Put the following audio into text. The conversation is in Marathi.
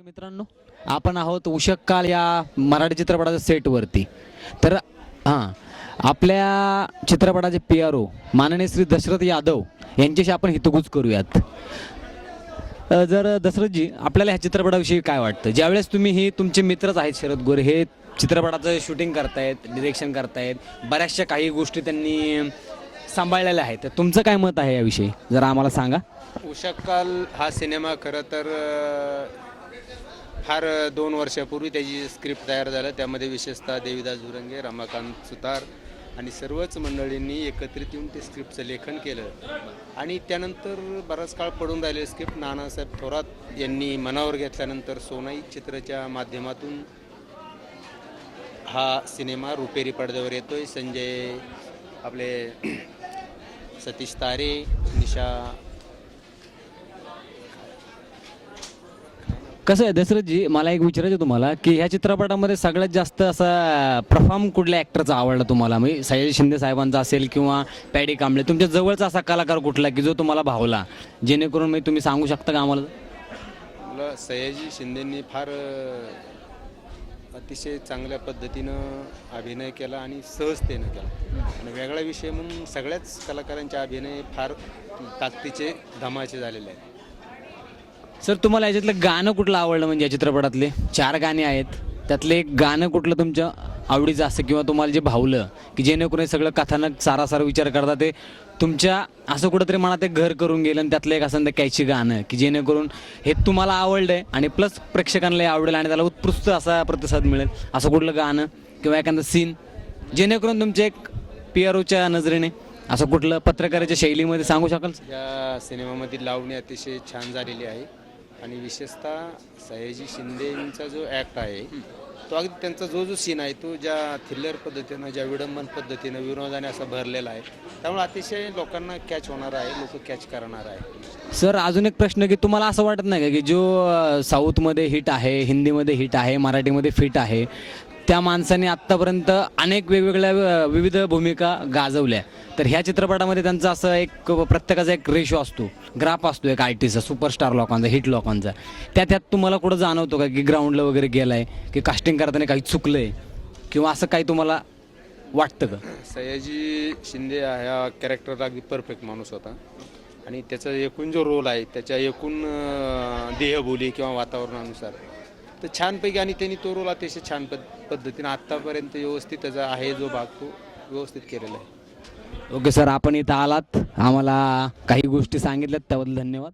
मित्रांनो, आपण आहोत उषःकाल या मराठी चित्रपटाच्या सेटवरती. तर हां, आपल्या चित्रपटाचे PRO माननीय श्री दशरथ यादव यांच्याशी आपण हितगुज करूयात. जर दशरथजी, आपल्याला ह्या चित्रपटाविषयी काय वाटतं? ज्यावेळेस तुम्ही हे तुमचे मित्रच आहेत शरद गोरे, हे चित्रपटाचं शूटिंग करतायत, डिरेक्शन करतायत, बऱ्याचशा काही गोष्टी त्यांनी सांभाळलेल्या आहेत, तर तुमचं काय मत आहे याविषयी जरा आम्हाला सांगा. उषःकाल हा सिनेमा खरं तर फार 2 वर्षापूर्वी त्याची स्क्रिप्ट तयार झालं. त्यामध्ये विशेषतः देवीदास झुरंगे, रमाकांत सुतार आणि सर्वच मंडळींनी एकत्रित येऊन ते स्क्रिप्टचं लेखन केलं आणि त्यानंतर बराच काळ पडून राहिलेलं स्क्रिप्ट नानासाहेब थोरात यांनी मनावर घेतल्यानंतर सोनाई चित्रच्या माध्यमातून हा सिनेमा रुपेरी पडद्यावर येतोय. संजय आपले सतीश तारे, निशा. कसं आहे दशरथजी, मला एक विचारायचं तुम्हाला की ह्या चित्रपटामध्ये सगळ्यात जास्त असा परफॉर्म कुठल्या ॲक्टरचा आवडला तुम्हाला? म्हणजे सयाजी शिंदे साहेबांचा असेल किंवा पॅडी कांबळे, तुमच्या जवळचा असा कलाकार कुठला की जो तुम्हाला भावला, जेणेकरून मी तुम्ही सांगू शकता का आम्हाला? मला सयाजी शिंदेंनी फार अतिशय चांगल्या पद्धतीनं अभिनय केला आणि सहजतेनं केला आणि वेगळा विषय म्हणून सगळ्याच कलाकारांचे अभिनय फार ताकदीचे धमाचे झालेले आहेत. सर, तुम्हाला याच्यातलं गाणं कुठलं आवडलं? म्हणजे या चित्रपटातले 4 गाणे आहेत, त्यातलं एक गाणं कुठलं तुमच्या आवडीचं असं किंवा तुम्हाला जे भावलं की जेणेकरून हे सगळं कथानक सारासार विचार करता ते तुमच्या असं कुठंतरी मनात एक घर करून गेलं आणि त्यातलं एक असं कॅची गाणं की जेणेकरून हे तुम्हाला आवडलं आहे आणि प्लस प्रेक्षकांनाही आवडेल आणि त्याला उत्कृष्ट असा प्रतिसाद मिळेल, असं कुठलं गाणं किंवा एखादं सीन जेणेकरून तुमच्या एक PROच्या नजरेने असं कुठलं पत्रकाराच्या शैलीमध्ये सांगू शकाल? या सिनेमामधील लावणी अतिशय छान झालेली आहे आणि विशेषतः सयाजी शिंदेंचा जो ॲक्ट आहे तो अगदी त्यांचा जो सीन आहे तो ज्या थ्रिलर पद्धतीनं, ज्या विडंबन पद्धतीनं, विनोदाने असा भरलेला आहे, त्यामुळे अतिशय लोकांना कॅच होणार आहे, लोक कॅच करणार आहे. सर, अजून एक प्रश्न की तुम्हाला असं वाटत नाही का की जो साऊथमध्ये हिट आहे, हिंदीमध्ये हिट आहे, मराठीमध्ये फिट आहे, त्या माणसाने आत्तापर्यंत अनेक वेगवेगळ्या विविध भूमिका गाजवल्या, तर ह्या चित्रपटामध्ये त्यांचा असं एक प्रत्येकाचा एक रेशो असतो, ग्राफ असतो एक आर्टिस्टचा, सुपरस्टार लोकांचा, हिट लोकांचा, त्यात तुम्हाला कुठं जाणवतो का की ग्राउंडला वगैरे गेला आहे की कास्टिंग करताना काही चुकलं आहे किंवा असं काही तुम्हाला वाटतं का? सयाजी शिंदे ह्या कॅरेक्टरला अगदी परफेक्ट माणूस होता आणि त्याचा एकूण जो रोल आहे त्याच्या एकूण देहबोली किंवा वातावरणानुसार तर छानपैकी आणि त्यांनी तो रोल अतिशय छान पद्धतीने आत्तापर्यंत व्यवस्थित त्याचा आहे जो भाग तो व्यवस्थित केलेला आहे. ओके सर, आपण इथं आलात, आम्हाला काही गोष्टी सांगितल्यात त्याबद्दल धन्यवाद.